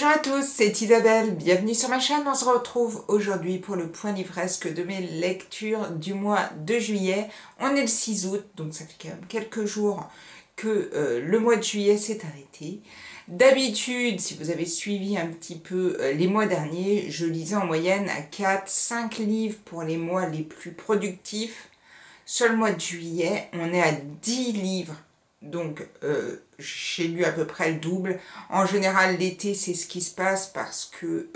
Bonjour à tous, c'est Isabelle, bienvenue sur ma chaîne. On se retrouve aujourd'hui pour le point livresque de mes lectures du mois de juillet. On est le 6 août, donc ça fait quand même quelques jours que le mois de juillet s'est arrêté. D'habitude, si vous avez suivi un petit peu les mois derniers, je lisais en moyenne à 4-5 livres pour les mois les plus productifs. Sur le mois de juillet, on est à 10 livres. Donc, j'ai lu à peu près le double. En général, l'été, c'est ce qui se passe parce que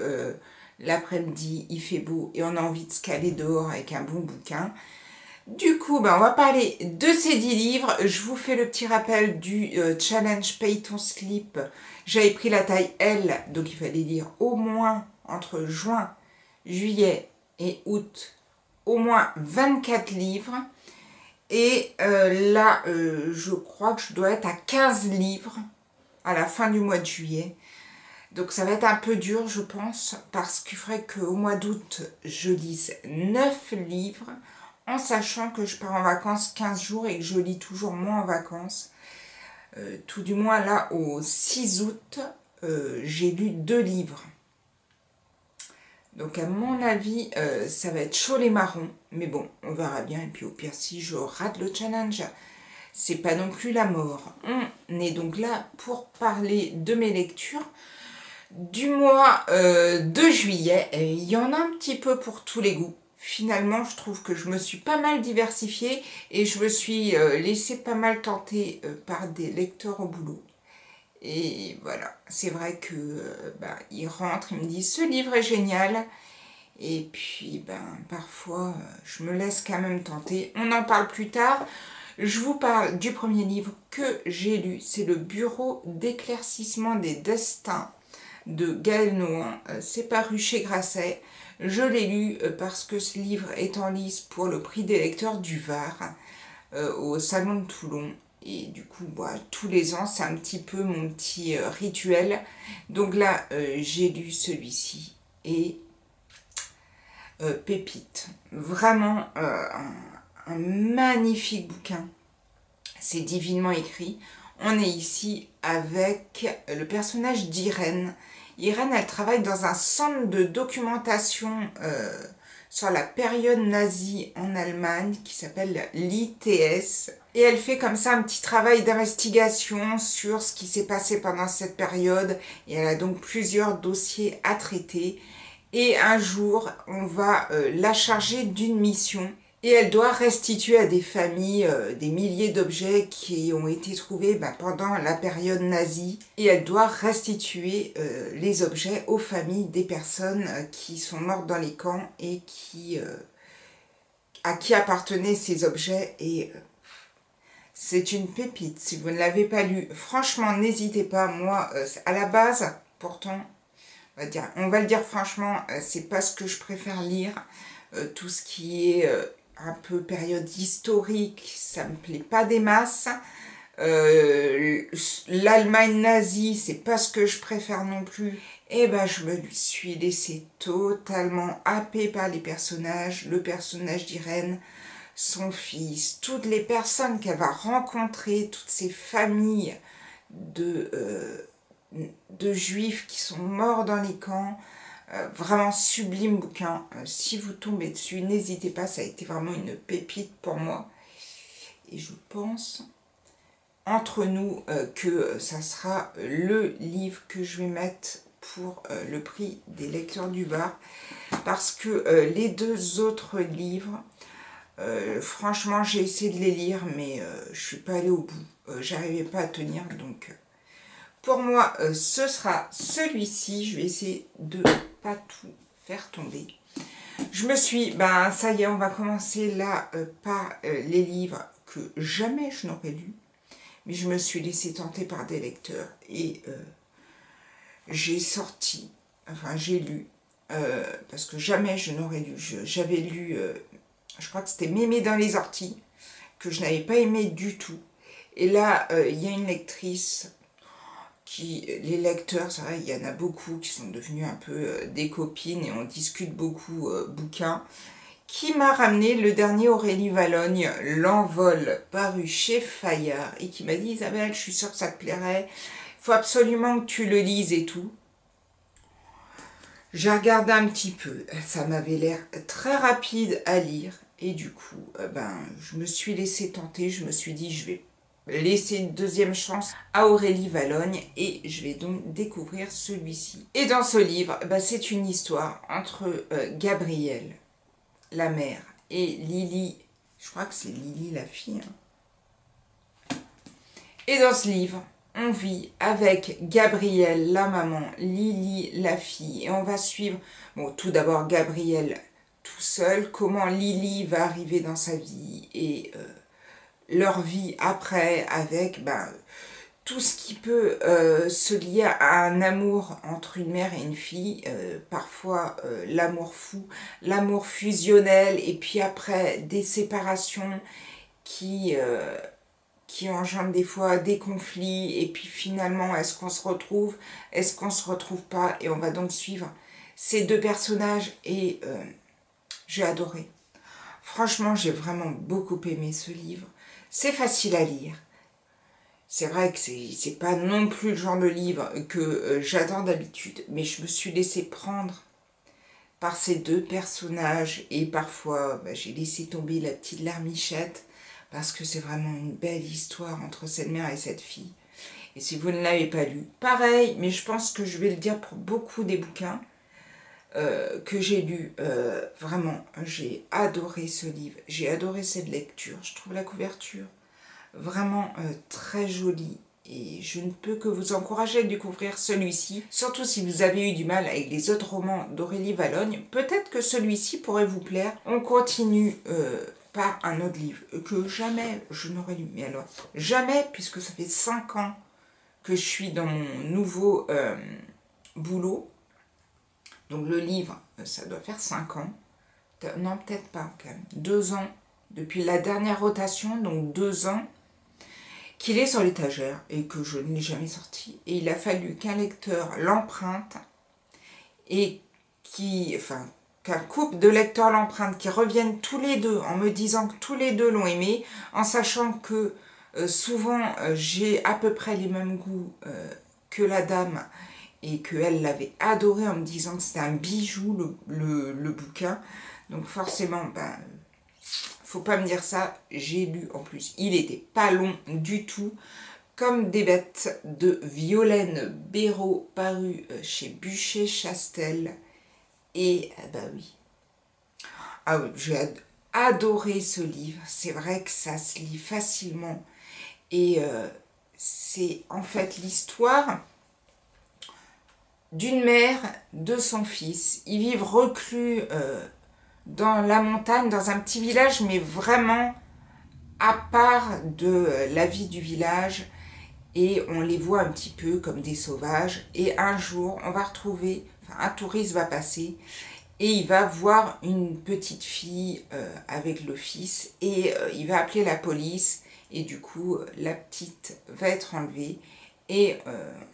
l'après-midi, il fait beau et on a envie de se caler dehors avec un bon bouquin. Du coup, on va parler de ces 10 livres. Je vous fais le petit rappel du challenge Pay Ton Slip. J'avais pris la taille L, donc il fallait lire au moins entre juin, juillet et août, au moins 24 livres. Et là, je crois que je dois être à 15 livres à la fin du mois de juillet. Donc ça va être un peu dur, je pense, parce qu'il faudrait qu'au mois d'août, je lise 9 livres, en sachant que je pars en vacances 15 jours et que je lis toujours moins en vacances. Tout du moins, là, au 6 août, j'ai lu 2 livres. Donc à mon avis, ça va être chaud les marrons, mais bon, on verra bien. Et puis au pire, si je rate le challenge, c'est pas non plus la mort. On est donc là pour parler de mes lectures du mois de juillet. Et il y en a un petit peu pour tous les goûts. Finalement, je trouve que je me suis pas mal diversifiée et je me suis laissée pas mal tenter par des lecteurs au boulot. Et voilà, c'est vrai que ils rentrent, ils me disent ce livre est génial. Et puis parfois je me laisse quand même tenter. On en parle plus tard. Je vous parle du premier livre que j'ai lu, c'est Le Bureau d'éclaircissement des destins de Gaël Nohan. C'est paru chez Grasset. Je l'ai lu parce que ce livre est en lice pour le prix des lecteurs du Var au Salon de Toulon. Et du coup, tous les ans, c'est un petit peu mon petit rituel. Donc là, j'ai lu celui-ci et pépite. Vraiment un magnifique bouquin. C'est divinement écrit. On est ici avec le personnage d'Irène. Irène, elle travaille dans un centre de documentation sur la période nazie en Allemagne qui s'appelle l'ITS. Et elle fait comme ça un petit travail d'investigation sur ce qui s'est passé pendant cette période. Et elle a donc plusieurs dossiers à traiter. Et un jour, on va la charger d'une mission. Et elle doit restituer à des familles des milliers d'objets qui ont été trouvés pendant la période nazie. Et elle doit restituer les objets aux familles des personnes qui sont mortes dans les camps et à qui appartenaient ces objets. Et c'est une pépite. Si vous ne l'avez pas lu, franchement, n'hésitez pas. Moi, à la base, pourtant, on va le dire franchement, c'est pas ce que je préfère lire. Tout ce qui est un peu période historique, ça me plaît pas des masses. L'Allemagne nazie, c'est pas ce que je préfère non plus. Et je me suis laissée totalement happée par les personnages. Le personnage d'Irène, son fils, toutes les personnes qu'elle va rencontrer, toutes ces familles de juifs qui sont morts dans les camps. Vraiment sublime bouquin. Si vous tombez dessus, n'hésitez pas, ça a été vraiment une pépite pour moi. Et je pense, entre nous, que ça sera le livre que je vais mettre pour le prix des lecteurs du Var. Parce que les 2 autres livres, franchement, j'ai essayé de les lire, mais je suis pas allée au bout. J'arrivais pas à tenir, donc pour moi, ce sera celui-ci. Je vais essayer de pas tout faire tomber. Je me suis, ça y est, on va commencer là par les livres que jamais je n'aurais lus. Mais je me suis laissée tenter par des lecteurs et j'ai lu, parce que jamais je n'aurais lu. J'avais lu, je crois que c'était Mémé dans les orties, que je n'avais pas aimé du tout. Et là, il y a une lectrice les lecteurs, c'est vrai, il y en a beaucoup qui sont devenus un peu des copines et on discute beaucoup bouquins, qui m'a ramené le dernier Aurélie Vallogne, L'Envol, paru chez Fayard, et qui m'a dit « Isabelle, je suis sûre que ça te plairait, il faut absolument que tu le lises et tout ». J'ai regardé un petit peu, ça m'avait l'air très rapide à lire et du coup, je me suis laissée tenter, je me suis dit je vais laisser une deuxième chance à Aurélie Valognes et je vais donc découvrir celui-ci. Et dans ce livre, c'est une histoire entre Gabrielle, la mère, et Lily, je crois que c'est Lily la fille. Et dans ce livre, on vit avec Gabrielle, la maman, Lily, la fille, et on va suivre, tout d'abord Gabrielle tout seul, comment Lily va arriver dans sa vie, et leur vie après, avec tout ce qui peut se lier à un amour entre une mère et une fille, parfois l'amour fou, l'amour fusionnel, et puis après des séparations qui engendrent des fois des conflits, et puis finalement est-ce qu'on se retrouve pas, et on va donc suivre ces deux personnages, et j'ai adoré. Franchement, j'ai vraiment beaucoup aimé ce livre. C'est facile à lire. C'est vrai que c'est pas non plus le genre de livre que j'adore d'habitude, mais je me suis laissée prendre par ces deux personnages, et parfois j'ai laissé tomber la petite larmichette, parce que c'est vraiment une belle histoire entre cette mère et cette fille. Et si vous ne l'avez pas lu, pareil, mais je pense que je vais le dire pour beaucoup des bouquins que j'ai lus. Vraiment, j'ai adoré ce livre, j'ai adoré cette lecture. Je trouve la couverture vraiment très jolie. Et je ne peux que vous encourager à découvrir celui-ci, surtout si vous avez eu du mal avec les autres romans d'Aurélie Valognes. Peut-être que celui-ci pourrait vous plaire. On continue par un autre livre que jamais je n'aurais lu. Mais alors, jamais, puisque ça fait 5 ans que je suis dans mon nouveau boulot. Donc le livre, ça doit faire 5 ans. Non, peut-être pas, quand même. 2 ans, depuis la dernière rotation, donc 2 ans, qu'il est sur l'étagère et que je ne l'ai jamais sorti. Et il a fallu qu'un lecteur l'emprunte et qu'un couple de lecteurs l'empruntent, qui reviennent tous les deux en me disant que tous les deux l'ont aimé, en sachant que souvent j'ai à peu près les mêmes goûts que la dame, et qu'elle l'avait adoré en me disant que c'était un bijou le bouquin. Donc forcément, faut pas me dire ça, j'ai lu en plus. Il était pas long du tout. Comme des bêtes de Violaine Béraud, paru chez Buchet-Chastel. Et oui. Ah oui, j'ai adoré ce livre. C'est vrai que ça se lit facilement. Et c'est en fait l'histoire d'une mère, de son fils. Ils vivent reclus dans la montagne, dans un petit village, mais vraiment à part de la vie du village. Et on les voit un petit peu comme des sauvages. Et un jour, on va retrouver, un touriste va passer, et il va voir une petite fille avec le fils, et il va appeler la police, et du coup, la petite va être enlevée, et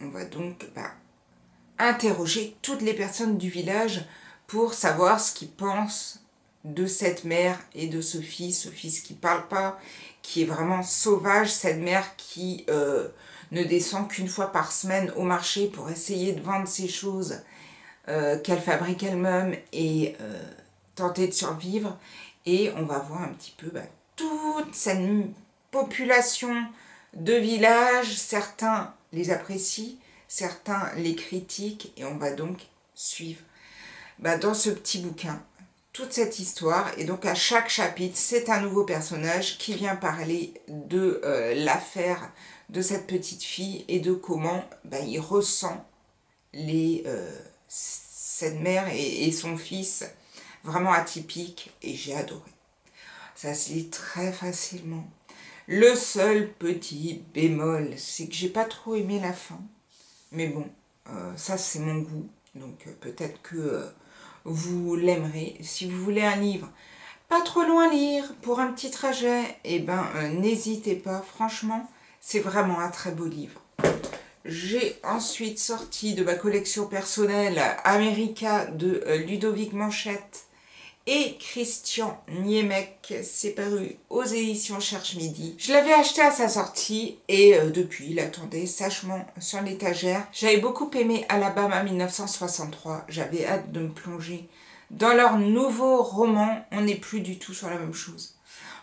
on va donc interroger toutes les personnes du village pour savoir ce qu'ils pensent de cette mère et de ce fils qui parle pas, qui est vraiment sauvage, cette mère qui ne descend qu'une fois par semaine au marché pour essayer de vendre ses choses qu'elle fabrique elle-même et tenter de survivre. Et on va voir un petit peu toute cette population de village. Certains les apprécient, certains les critiquent, et on va donc suivre dans ce petit bouquin toute cette histoire. Et donc à chaque chapitre, c'est un nouveau personnage qui vient parler de l'affaire de cette petite fille et de comment il ressent cette mère et son fils vraiment atypiques. Et j'ai adoré. Ça se lit très facilement. Le seul petit bémol, c'est que j'ai pas trop aimé la fin. Mais bon, ça c'est mon goût. Donc peut-être que vous l'aimerez. Si vous voulez un livre pas trop loin à lire pour un petit trajet, n'hésitez pas. Franchement, c'est vraiment un très beau livre. J'ai ensuite sorti de ma collection personnelle America de Ludovic Manchette et Christian Niemek. C'est paru aux éditions Cherche Midi. Je l'avais acheté à sa sortie et depuis, il attendait sagement sur l'étagère. J'avais beaucoup aimé Alabama 1963. J'avais hâte de me plonger dans leur nouveau roman. On n'est plus du tout sur la même chose.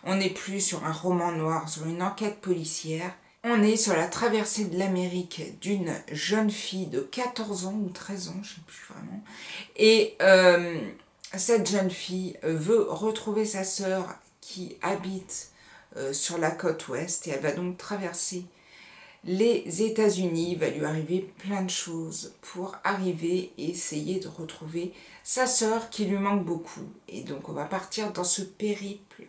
On n'est plus sur un roman noir, sur une enquête policière. On est sur la traversée de l'Amérique d'une jeune fille de 14 ans ou 13 ans, je ne sais plus vraiment. Et cette jeune fille veut retrouver sa sœur qui habite sur la côte ouest et elle va donc traverser les États-Unis. Il va lui arriver plein de choses pour arriver et essayer de retrouver sa sœur qui lui manque beaucoup. Et donc on va partir dans ce périple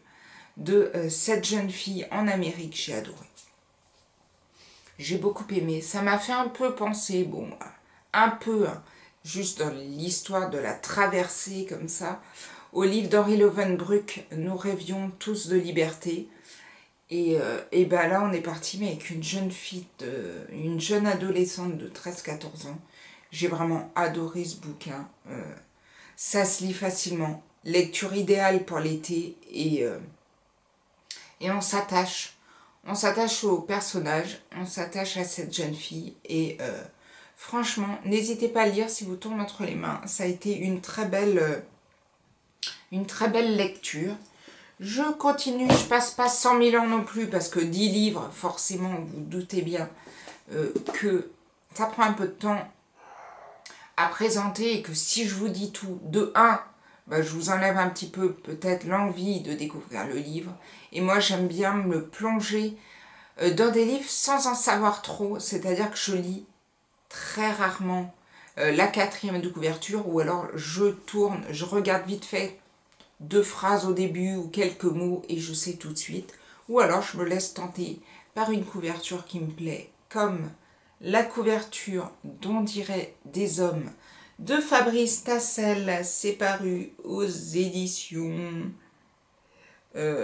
de cette jeune fille en Amérique. J'ai adoré. J'ai beaucoup aimé. Ça m'a fait un peu penser, bon, un peu, hein, juste dans l'histoire de la traversée comme ça, au livre d'Henri Lovenbruck, Nous rêvions tous de liberté. Et ben là, on est parti, mais avec une jeune fille, une jeune adolescente de 13-14 ans. J'ai vraiment adoré ce bouquin. Ça se lit facilement. Lecture idéale pour l'été et on s'attache. On s'attache au personnage, on s'attache à cette jeune fille et franchement, n'hésitez pas à lire si vous tombez entre les mains. Ça a été une très belle lecture. Je continue, je passe pas 100 000 ans non plus parce que 10 livres, forcément, vous doutez bien que ça prend un peu de temps à présenter et que si je vous dis tout, de 1, bah, je vous enlève un petit peu peut-être l'envie de découvrir le livre. Et moi, j'aime bien me plonger dans des livres sans en savoir trop. C'est-à-dire que je lis très rarement la 4e de couverture ou alors je tourne, je regarde vite fait 2 phrases au début ou quelques mots et je sais tout de suite. Ou alors je me laisse tenter par une couverture qui me plaît, comme la couverture d'On dirait des hommes de Fabrice Tassel. C'est paru aux éditions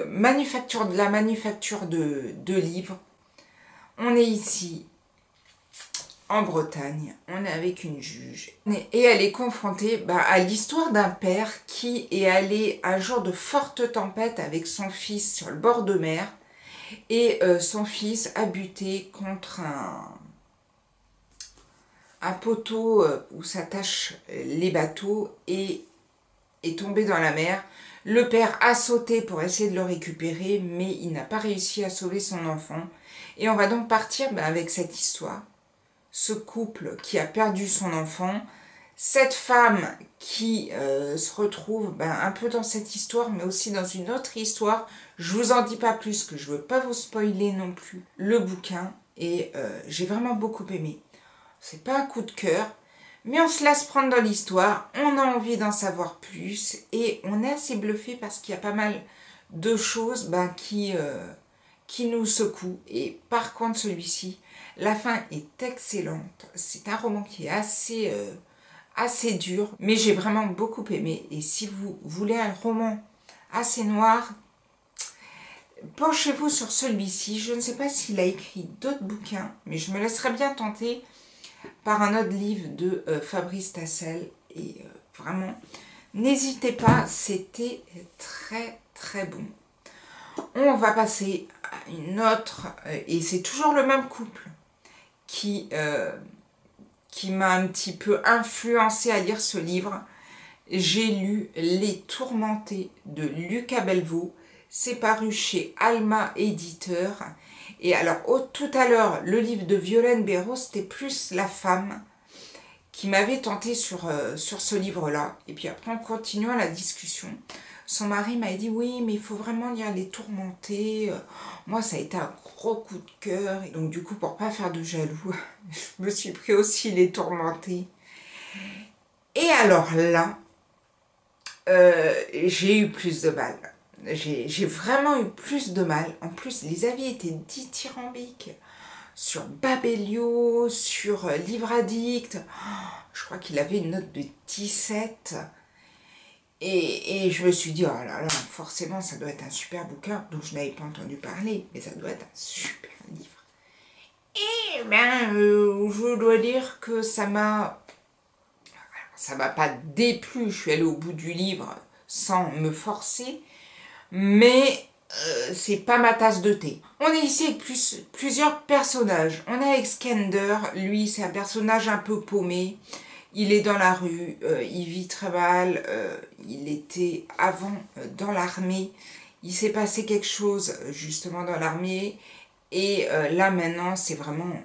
manufacture de livres. On est ici en Bretagne, on est avec une juge et elle est confrontée à l'histoire d'un père qui est allé un jour de forte tempête avec son fils sur le bord de mer et son fils a buté contre un poteau où s'attachent les bateaux et est tombé dans la mer. Le père a sauté pour essayer de le récupérer, mais il n'a pas réussi à sauver son enfant. Et on va donc partir avec cette histoire. Ce couple qui a perdu son enfant, cette femme qui se retrouve un peu dans cette histoire, mais aussi dans une autre histoire. Je vous en dis pas plus, que je veux pas vous spoiler non plus le bouquin. Et j'ai vraiment beaucoup aimé. C'est pas un coup de cœur, mais on se laisse prendre dans l'histoire, on a envie d'en savoir plus et on est assez bluffé parce qu'il y a pas mal de choses qui nous secouent. Et par contre celui-ci, la fin est excellente. C'est un roman qui est assez dur, mais j'ai vraiment beaucoup aimé. Et si vous voulez un roman assez noir, penchez-vous sur celui-ci. Je ne sais pas s'il a écrit d'autres bouquins, mais je me laisserai bien tenter par un autre livre de Fabrice Tassel. Et vraiment, n'hésitez pas, c'était très très bon. On va passer à une autre, et c'est toujours le même couple qui m'a un petit peu influencé à lire ce livre. J'ai lu Les Tourmentés de Lucas Belvaux. C'est paru chez Alma Éditeur. Et alors, tout à l'heure, le livre de Violaine Béraud, c'était plus la femme qui m'avait tenté sur ce livre-là. Et puis après, en continuant la discussion, son mari m'a dit « Oui, mais il faut vraiment lire Les Tourmentés. » Moi, ça a été un gros coup de cœur. Et donc, du coup, pour pas faire de jaloux, je me suis pris aussi Les Tourmentés. Et alors là, j'ai eu plus de mal. J'ai vraiment eu plus de mal. En plus, les avis étaient dithyrambiques sur Babelio, sur Livre Addict. Je crois qu'il avait une note de 17. Et je me suis dit, oh là là, forcément, ça doit être un super bouquin dont je n'avais pas entendu parler, mais ça doit être un super livre. Et je dois dire que ça m'a pas déplu. Je suis allée au bout du livre sans me forcer, mais c'est pas ma tasse de thé. On est ici avec plusieurs personnages. On est avec Skender, lui c'est un personnage un peu paumé. Il est dans la rue, il vit très mal, il était avant dans l'armée. Il s'est passé quelque chose justement dans l'armée et là maintenant c'est vraiment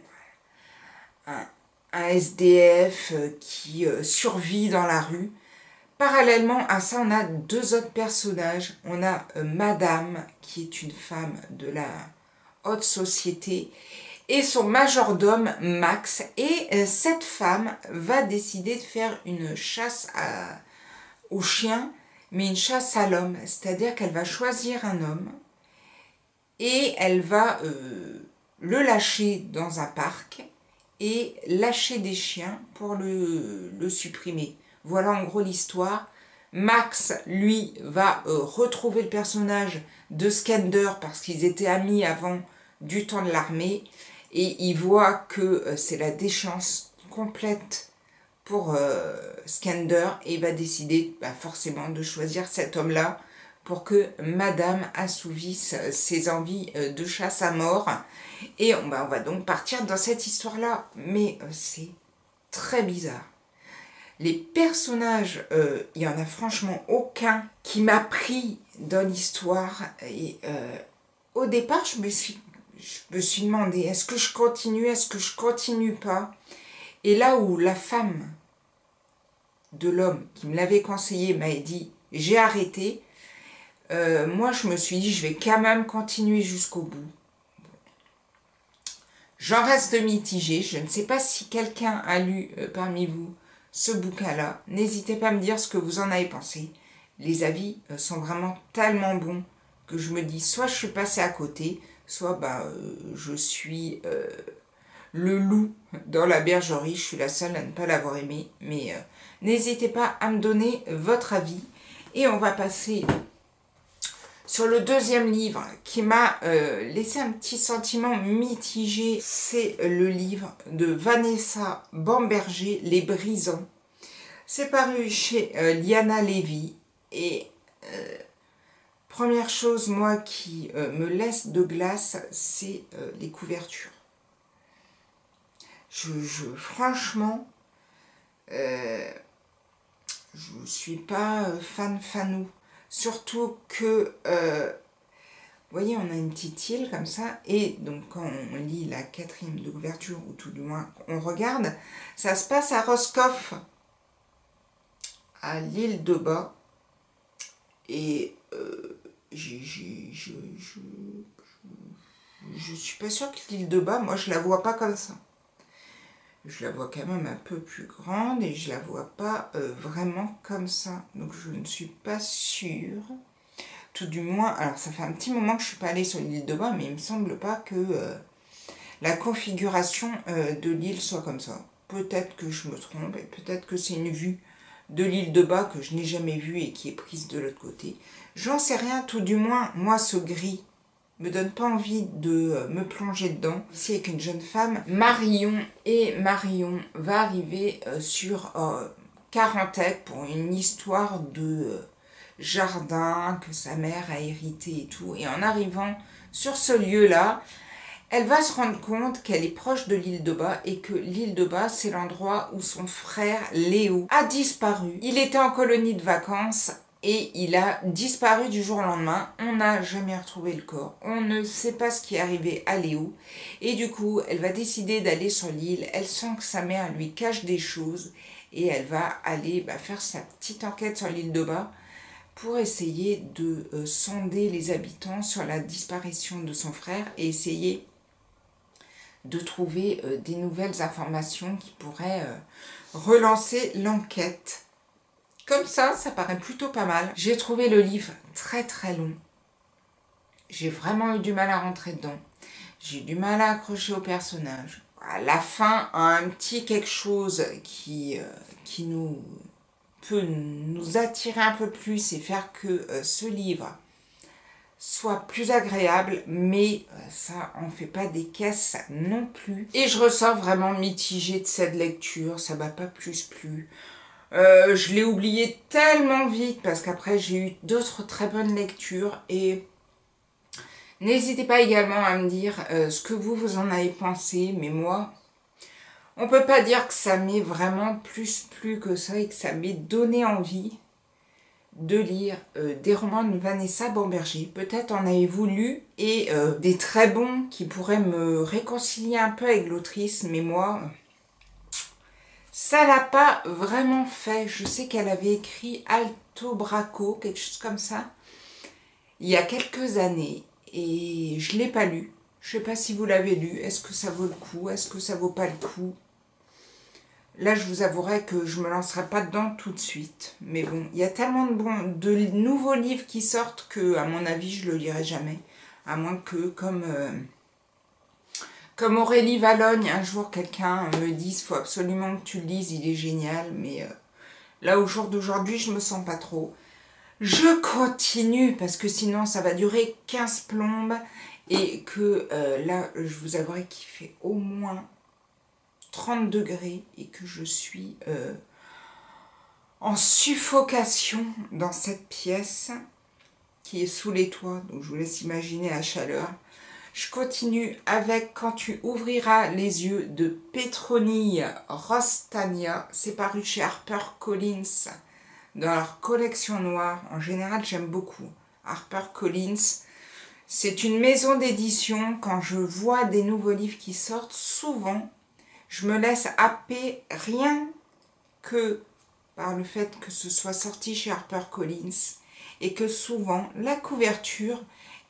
un SDF qui survit dans la rue. Parallèlement à ça, on a deux autres personnages. On a Madame, qui est une femme de la haute société, et son majordome, Max. Et cette femme va décider de faire une chasse aux chiens, mais une chasse à l'homme. C'est-à-dire qu'elle va choisir un homme et elle va le lâcher dans un parc et lâcher des chiens pour le supprimer. Voilà en gros l'histoire. Max, lui, va retrouver le personnage de Skender parce qu'ils étaient amis avant du temps de l'armée. Et il voit que c'est la déchéance complète pour Skender. Et il va décider forcément de choisir cet homme-là pour que Madame assouvisse ses envies de chasse à mort. Et on va donc partir dans cette histoire-là. Mais c'est très bizarre. Les personnages, il n'y en a franchement aucun qui m'a pris dans l'histoire. Et au départ, je me suis demandé, est-ce que je continue pas? Et là où la femme de l'homme qui me l'avait conseillé m'a dit, j'ai arrêté, moi je me suis dit, je vais quand même continuer jusqu'au bout. J'en reste mitigée, je ne sais pas si quelqu'un a lu parmi vous ce bouquin-là. N'hésitez pas à me dire ce que vous en avez pensé. Les avis sont vraiment tellement bons que je me dis, soit je suis passée à côté, soit je suis le loup dans la bergerie. Je suis la seule à ne pas l'avoir aimé. Mais n'hésitez pas à me donner votre avis. Et on va passer sur le deuxième livre qui m'a laissé un petit sentiment mitigé. C'est le livre de Vanessa Bamberger, Les Brisants. C'est paru chez Liana Levy. Et première chose, moi, qui me laisse de glace, c'est les couvertures. Franchement, je ne suis pas fanou. Surtout que, vous voyez, on a une petite île comme ça, et donc quand on lit la quatrième de couverture, ou tout du moins on regarde, ça se passe à Roscoff, à l'île de Bas, et je suis pas sûre que l'île de Bas, moi je la vois pas comme ça. Je la vois quand même un peu plus grande et je la vois pas vraiment comme ça. Donc je ne suis pas sûre. Tout du moins, alors ça fait un petit moment que je suis pas allée sur l'île de Bas, mais il me semble pas que la configuration de l'île soit comme ça. Peut-être que je me trompe et peut-être que c'est une vue de l'île de Bas que je n'ai jamais vue et qui est prise de l'autre côté. J'en sais rien, tout du moins, moi ce gris me donne pas envie de me plonger dedans. Ici avec une jeune femme, Marion, et Marion va arriver sur Carantec pour une histoire de jardin que sa mère a hérité et tout. Et en arrivant sur ce lieu-là, elle va se rendre compte qu'elle est proche de l'île de Bas et que l'île de Bas, c'est l'endroit où son frère Léo a disparu. Il était en colonie de vacances et il a disparu du jour au lendemain. On n'a jamais retrouvé le corps. On ne sait pas ce qui est arrivé à Léo. Et du coup, elle va décider d'aller sur l'île. Elle sent que sa mère lui cache des choses. Et elle va aller faire sa petite enquête sur l'île de Bas pour essayer de sonder les habitants sur la disparition de son frère et essayer de trouver des nouvelles informations qui pourraient relancer l'enquête. Comme ça paraît plutôt pas mal. J'ai trouvé le livre très très long. J'ai vraiment eu du mal à rentrer dedans. J'ai eu du mal à accrocher au personnage. À la fin, un petit quelque chose qui peut nous attirer un peu plus et faire que ce livre soit plus agréable, mais ça en fait pas des caisses non plus. Et je ressors vraiment mitigée de cette lecture, ça m'a pas plus plu. Je l'ai oublié tellement vite parce qu'après j'ai eu d'autres très bonnes lectures et n'hésitez pas également à me dire ce que vous en avez pensé, mais moi, on peut pas dire que ça m'ait vraiment plus que ça et que ça m'ait donné envie de lire des romans de Vanessa Bamberger. Peut-être en avez-vous lu et des très bons qui pourraient me réconcilier un peu avec l'autrice, mais moi, ça l'a pas vraiment fait. Je sais qu'elle avait écrit Alto Braco, quelque chose comme ça, il y a quelques années et je l'ai pas lu. Je sais pas si vous l'avez lu. Est-ce que ça vaut le coup? Est-ce que ça vaut pas le coup? Là, je vous avouerai que je me lancerai pas dedans tout de suite. Mais bon, il y a tellement de nouveaux livres qui sortent que, à mon avis, je le lirai jamais. À moins que, comme Aurélie Valogne, un jour quelqu'un me dise, faut absolument que tu le lises, il est génial. Mais là, au jour d'aujourd'hui, je me sens pas trop. Je continue parce que sinon, ça va durer 15 plombes. Et que là, je vous avouerai qu'il fait au moins 30 degrés et que je suis en suffocation dans cette pièce qui est sous les toits, donc je vous laisse imaginer la chaleur. Je continue avec Quand tu ouvriras les yeux de Petronille Rostania. C'est paru chez HarperCollins dans leur collection noire. En général, j'aime beaucoup HarperCollins. C'est une maison d'édition. Quand je vois des nouveaux livres qui sortent, souvent, je me laisse happer rien que par le fait que ce soit sorti chez HarperCollins et que souvent la couverture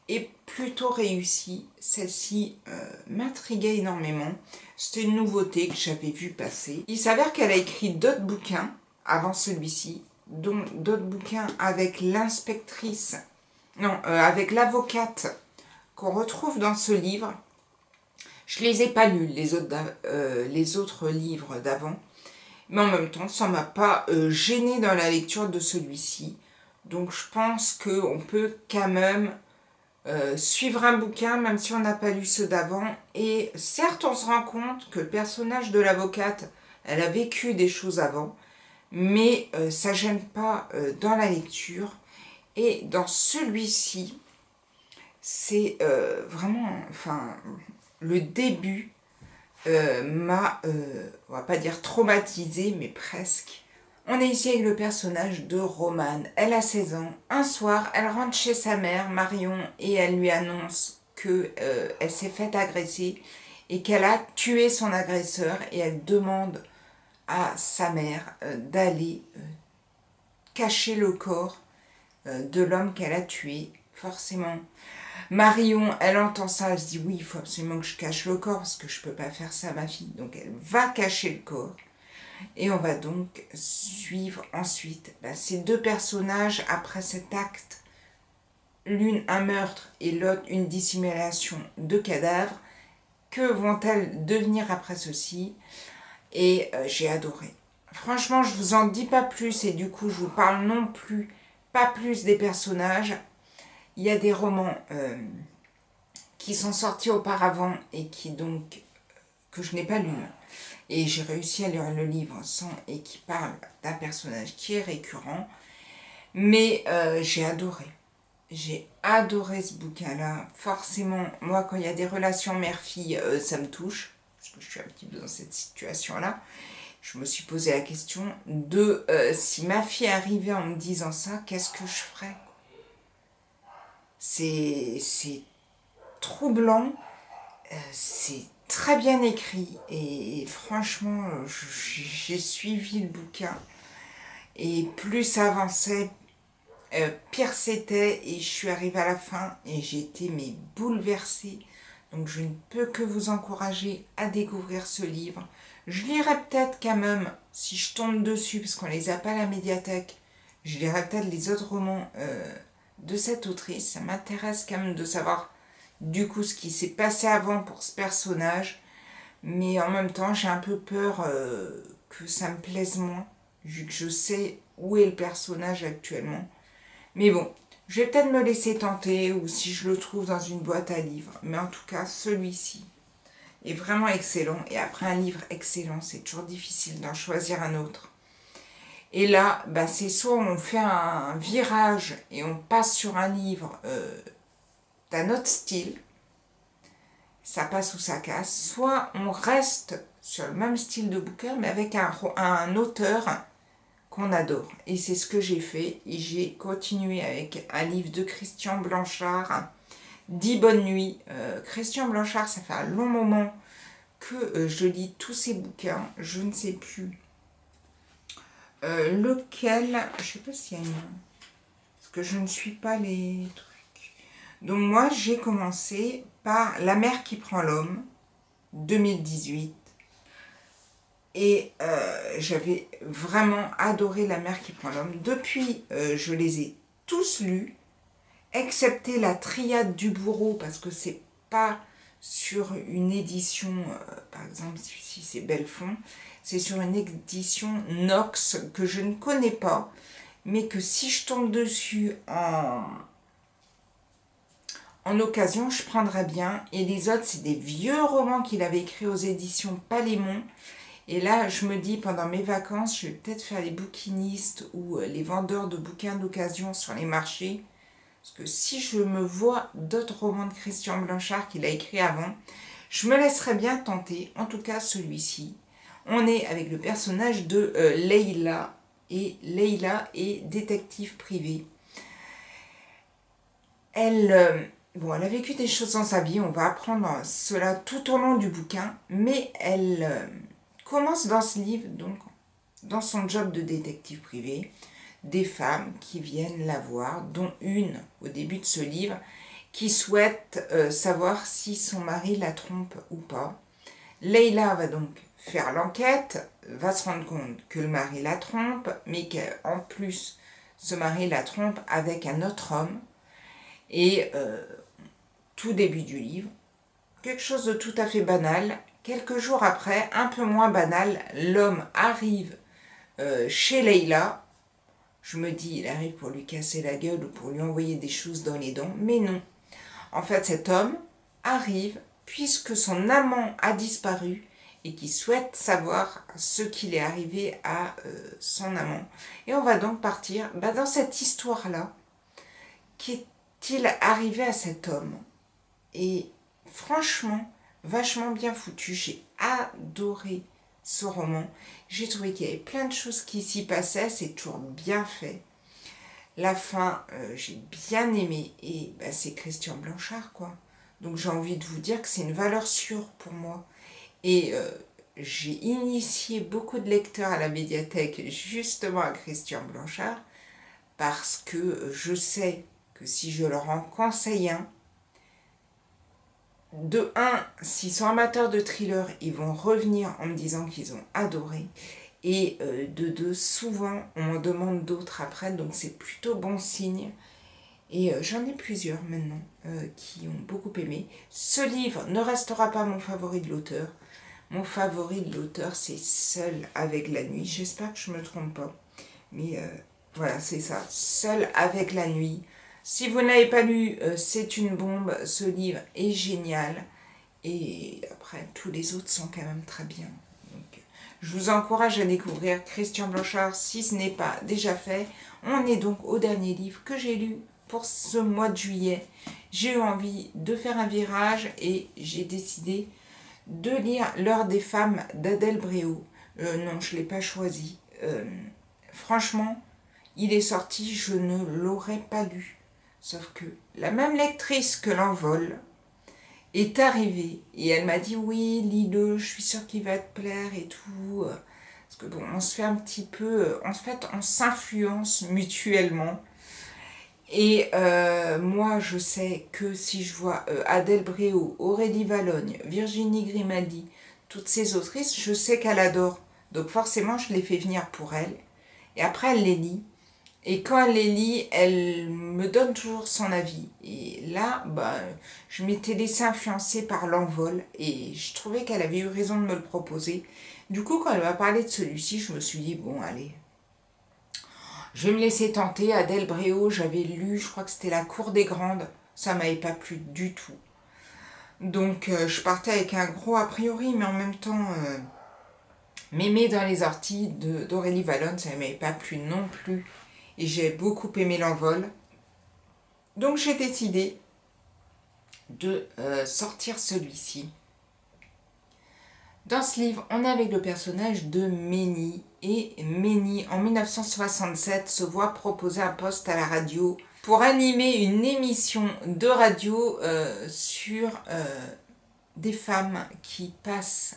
est plutôt réussie. Celle-ci m'intriguait énormément. C'était une nouveauté que j'avais vue passer. Il s'avère qu'elle a écrit d'autres bouquins avant celui-ci, dont d'autres bouquins avec l'inspectrice, non, avec l'avocate qu'on retrouve dans ce livre. Je les ai pas lus, les autres livres d'avant. Mais en même temps, ça ne m'a pas gêné dans la lecture de celui-ci. Donc je pense qu'on peut quand même suivre un bouquin, même si on n'a pas lu ceux d'avant. Et certes, on se rend compte que le personnage de l'avocate, elle a vécu des choses avant. Mais ça ne gêne pas dans la lecture. Et dans celui-ci, c'est vraiment... Enfin, le début m'a, on va pas dire traumatisée, mais presque. On est ici avec le personnage de Romane. Elle a 16 ans. Un soir, elle rentre chez sa mère, Marion, et elle lui annonce que elle s'est faite agresser et qu'elle a tué son agresseur. Et elle demande à sa mère d'aller cacher le corps de l'homme qu'elle a tué. Forcément, Marion, elle entend ça, elle se dit oui, il faut absolument que je cache le corps parce que je ne peux pas faire ça à ma fille. Donc elle va cacher le corps. Et on va donc suivre ensuite ces deux personnages après cet acte. L'une un meurtre et l'autre une dissimulation de cadavres. Que vont-elles devenir après ceci? Et j'ai adoré. Franchement, je vous en dis pas plus et du coup je vous parle non plus, pas plus des personnages. Il y a des romans qui sont sortis auparavant et qui donc que je n'ai pas lu. Et j'ai réussi à lire le livre sans et qui parle d'un personnage qui est récurrent. Mais j'ai adoré. J'ai adoré ce bouquin-là. Forcément, moi, quand il y a des relations mère-fille, ça me touche. Parce que je suis un petit peu dans cette situation-là. Je me suis posé la question de si ma fille arrivait en me disant ça, qu'est-ce que je ferais? C'est troublant, c'est très bien écrit et franchement j'ai suivi le bouquin et plus ça avançait, pire c'était et je suis arrivée à la fin et j'ai été mais bouleversée. Donc je ne peux que vous encourager à découvrir ce livre. Je lirai peut-être quand même, si je tombe dessus, parce qu'on ne les a pas à la médiathèque, je lirai peut-être les autres romans de cette autrice. Ça m'intéresse quand même de savoir du coup ce qui s'est passé avant pour ce personnage. Mais en même temps, j'ai un peu peur que ça me plaise moins, vu que je sais où est le personnage actuellement. Mais bon, je vais peut-être me laisser tenter, ou si je le trouve dans une boîte à livres. Mais en tout cas, celui-ci est vraiment excellent. Et après un livre excellent, c'est toujours difficile d'en choisir un autre. Et là, bah, c'est soit on fait un virage et on passe sur un livre d'un autre style, ça passe ou ça casse, soit on reste sur le même style de bouquin, mais avec un auteur qu'on adore. Et c'est ce que j'ai fait. Et j'ai continué avec un livre de Christian Blanchard, 10 bonnes nuits. Christian Blanchard, ça fait un long moment que je lis tous ses bouquins. Je ne sais plus lequel. Je ne sais pas s'il y a une... Parce que je ne suis pas les trucs. Donc moi, j'ai commencé par La mer qui prend l'homme, 2018. Et j'avais vraiment adoré La mer qui prend l'homme. Depuis, je les ai tous lus, excepté la triade du bourreau, parce que c'est pas sur une édition, par exemple, si c'est Belfond, c'est sur une édition Nox que je ne connais pas, mais que si je tombe dessus en occasion, je prendrais bien. Et les autres, c'est des vieux romans qu'il avait écrits aux éditions Palémon. Et là, je me dis, pendant mes vacances, je vais peut-être faire les bouquinistes ou les vendeurs de bouquins d'occasion sur les marchés. Parce que si je me vois d'autres romans de Christian Blanchard qu'il a écrit avant, je me laisserais bien tenter, en tout cas celui-ci. On est avec le personnage de Leïla, et Leïla est détective privée. Elle a vécu des choses dans sa vie, on va apprendre cela tout au long du bouquin, mais elle commence dans ce livre, donc dans son job de détective privé, des femmes qui viennent la voir, dont une, au début de ce livre, qui souhaite savoir si son mari la trompe ou pas. Leïla va donc faire l'enquête, va se rendre compte que le mari la trompe, mais qu'en plus, ce mari la trompe avec un autre homme. Et tout début du livre, quelque chose de tout à fait banal. Quelques jours après, un peu moins banal, l'homme arrive chez Leïla. Je me dis, il arrive pour lui casser la gueule ou pour lui envoyer des choses dans les dents, mais non. En fait, cet homme arrive puisque son amant a disparu et qui souhaite savoir ce qu'il est arrivé à son amant. Et on va donc partir dans cette histoire-là. Qu'est-il arrivé à cet homme? Et franchement, vachement bien foutu. J'ai adoré ce roman. J'ai trouvé qu'il y avait plein de choses qui s'y passaient. C'est toujours bien fait. La fin, j'ai bien aimé. Et c'est Christian Blanchard, quoi. Donc j'ai envie de vous dire que c'est une valeur sûre pour moi. Et j'ai initié beaucoup de lecteurs à la médiathèque justement à Christian Blanchard. Parce que je sais que si je leur en conseille un, de un, s'ils sont amateurs de thriller, ils vont revenir en me disant qu'ils ont adoré. Et de deux, souvent, on m'en demande d'autres après, donc c'est plutôt bon signe. Et j'en ai plusieurs maintenant qui ont beaucoup aimé. Ce livre ne restera pas mon favori de l'auteur. Mon favori de l'auteur, c'est Seul avec la nuit. J'espère que je ne me trompe pas. Mais voilà, c'est ça. Seul avec la nuit. Si vous n'avez pas lu, c'est une bombe. Ce livre est génial. Et après, tous les autres sont quand même très bien. Donc, je vous encourage à découvrir Christian Blanchard si ce n'est pas déjà fait. On est donc au dernier livre que j'ai lu pour ce mois de juillet. J'ai eu envie de faire un virage et j'ai décidé de lire L'heure des femmes d'Adèle Bréau. Non, je ne l'ai pas choisi. Franchement, il est sorti, je ne l'aurais pas lu. Sauf que la même lectrice que L'Envol est arrivée et elle m'a dit oui, lis-le, je suis sûre qu'il va te plaire et tout. Parce que bon, on se fait un petit peu, en fait, on s'influence mutuellement. Et moi, je sais que si je vois Adèle Bréau, Aurélie Vallogne, Virginie Grimaldi, toutes ces autrices, je sais qu'elle adore. Donc forcément, je les fais venir pour elle. Et après, elle les lit. Et quand elle les lit, elle me donne toujours son avis. Et là, je m'étais laissée influencer par L'Envol. Et je trouvais qu'elle avait eu raison de me le proposer. Du coup, quand elle m'a parlé de celui-ci, je me suis dit, bon, allez, je vais me laisser tenter. Adèle Bréau, j'avais lu, je crois que c'était La Cour des Grandes. Ça m'avait pas plu du tout. Donc, je partais avec un gros a priori, mais en même temps, Mémé dans les orties d'Aurélie Valonne, ça ne m'avait pas plu non plus. Et j'ai beaucoup aimé L'Envol. Donc j'ai décidé de sortir celui-ci. Dans ce livre, on est avec le personnage de Ménie. Et Ménie, en 1967, se voit proposer un poste à la radio pour animer une émission de radio sur des femmes qui passent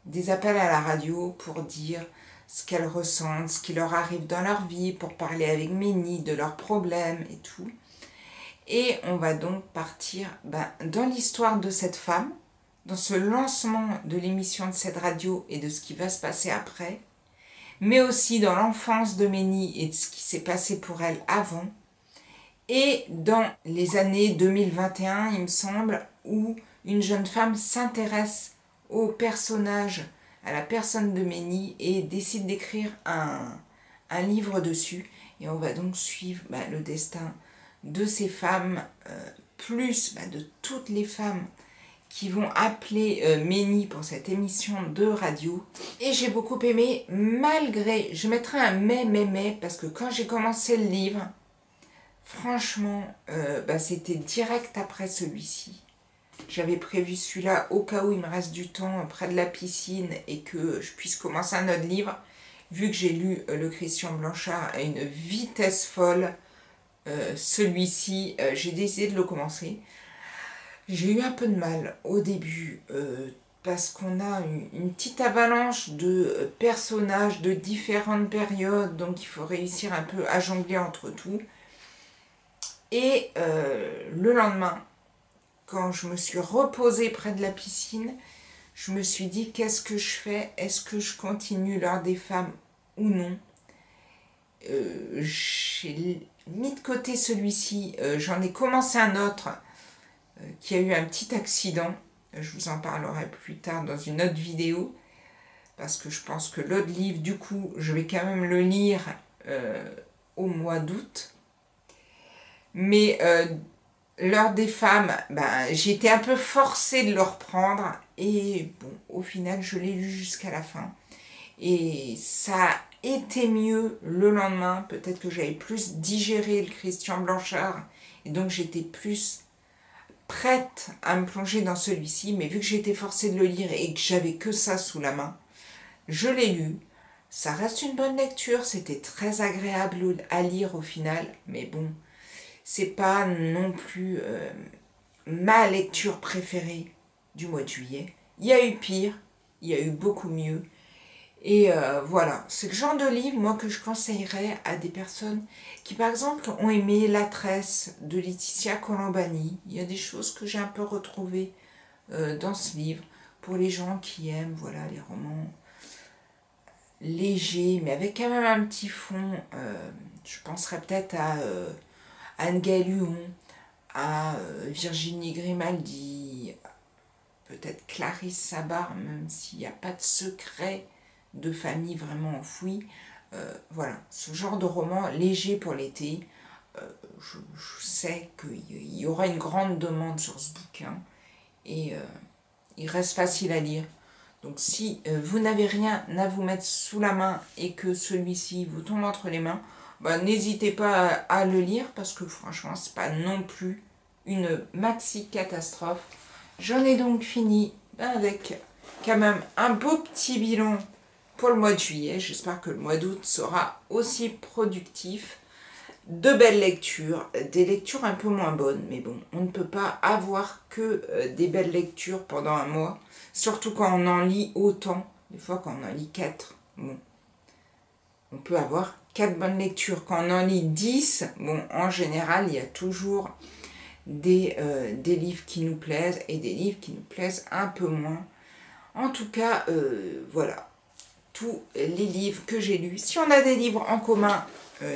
des appels à la radio pour dire ce qu'elles ressentent, ce qui leur arrive dans leur vie, pour parler avec Ménie de leurs problèmes et tout. Et on va donc partir dans l'histoire de cette femme, dans ce lancement de l'émission de cette radio et de ce qui va se passer après, mais aussi dans l'enfance de Ménie et de ce qui s'est passé pour elle avant, et dans les années 2021, il me semble, où une jeune femme s'intéresse au personnage, à la personne de Ménie et décide d'écrire un livre dessus. Et on va donc suivre le destin de ces femmes, plus de toutes les femmes qui vont appeler Ménie pour cette émission de radio. Et j'ai beaucoup aimé, malgré, je mettrai un mais, parce que quand j'ai commencé le livre, franchement, c'était direct après celui-ci. J'avais prévu celui-là au cas où il me reste du temps près de la piscine et que je puisse commencer un autre livre. Vu que j'ai lu le Christian Blanchard à une vitesse folle, celui-ci, j'ai décidé de le commencer. J'ai eu un peu de mal au début parce qu'on a une petite avalanche de personnages de différentes périodes, donc il faut réussir un peu à jongler entre tout. Et le lendemain, quand je me suis reposée près de la piscine, je me suis dit, qu'est-ce que je fais? Est-ce que je continue l'heure des femmes ou non? J'ai mis de côté celui-ci, j'en ai commencé un autre qui a eu un petit accident. Je vous en parlerai plus tard dans une autre vidéo, parce que je pense que l'autre livre, du coup, je vais quand même le lire au mois d'août. Mais l'heure des femmes, j'ai été un peu forcée de le reprendre. Et bon, au final, je l'ai lu jusqu'à la fin. Et ça a été mieux le lendemain. Peut-être que j'avais plus digéré le Christian Blanchard. Et donc, j'étais plus prête à me plonger dans celui-ci. Mais vu que j'étais forcée de le lire et que j'avais que ça sous la main, je l'ai lu. Ça reste une bonne lecture. C'était très agréable à lire au final. Mais bon, c'est pas non plus ma lecture préférée du mois de juillet. Il y a eu pire, il y a eu beaucoup mieux. Et voilà, c'est le genre de livre, moi, que je conseillerais à des personnes qui, par exemple, ont aimé La Tresse de Laetitia Colombani. Il y a des choses que j'ai un peu retrouvées dans ce livre, pour les gens qui aiment, voilà, les romans légers, mais avec quand même un petit fond. Je penserais peut-être à Anne Gallon, à Virginie Grimaldi, peut-être Clarisse Sabar, même s'il n'y a pas de secret de famille vraiment enfoui. Voilà, ce genre de roman léger pour l'été. Je sais qu'il y aura une grande demande sur ce bouquin et il reste facile à lire. Donc si vous n'avez rien à vous mettre sous la main et que celui-ci vous tombe entre les mains, n'hésitez pas à le lire, parce que franchement, c'est pas non plus une maxi catastrophe. J'en ai donc fini avec quand même un beau petit bilan pour le mois de juillet. J'espère que le mois d'août sera aussi productif. De belles lectures, des lectures un peu moins bonnes, mais bon, on ne peut pas avoir que des belles lectures pendant un mois, surtout quand on en lit autant. Des fois, quand on en lit 4, bon, on peut avoir 4 bonnes lectures. Quand on en lit 10, bon, en général, il y a toujours des livres qui nous plaisent et des livres qui nous plaisent un peu moins. En tout cas, voilà, tous les livres que j'ai lus. Si on a des livres en commun,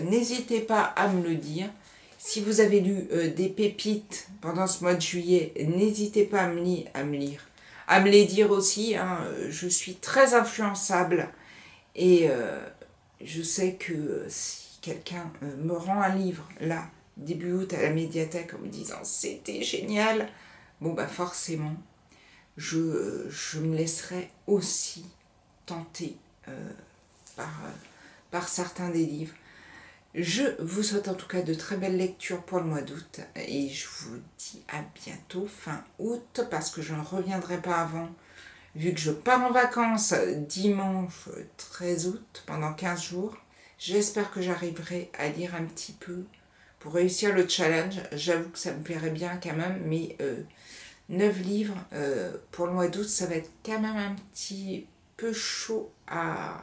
n'hésitez pas à me le dire. Si vous avez lu des pépites pendant ce mois de juillet, n'hésitez pas à me les dire aussi. Hein. Je suis très influençable et je sais que si quelqu'un me rend un livre, là, début août à la médiathèque, en me disant « c'était génial », bon forcément, je me laisserai aussi tenter par certains des livres. Je vous souhaite en tout cas de très belles lectures pour le mois d'août et je vous dis à bientôt fin août parce que je ne reviendrai pas avant vu que je pars en vacances dimanche 13 août pendant 15 jours. J'espère que j'arriverai à lire un petit peu pour réussir le challenge. J'avoue que ça me plairait bien quand même, mais 9 livres pour le mois d'août, ça va être quand même un petit peu chaud à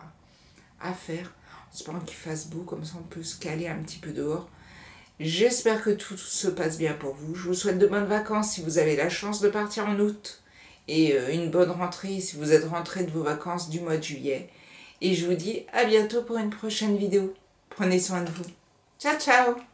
faire. En espérant qu'il fasse beau, comme ça on peut se caler un petit peu dehors. J'espère que tout se passe bien pour vous. Je vous souhaite de bonnes vacances si vous avez la chance de partir en août. Et une bonne rentrée si vous êtes rentré de vos vacances du mois de juillet. Et je vous dis à bientôt pour une prochaine vidéo. Prenez soin de vous. Ciao, ciao!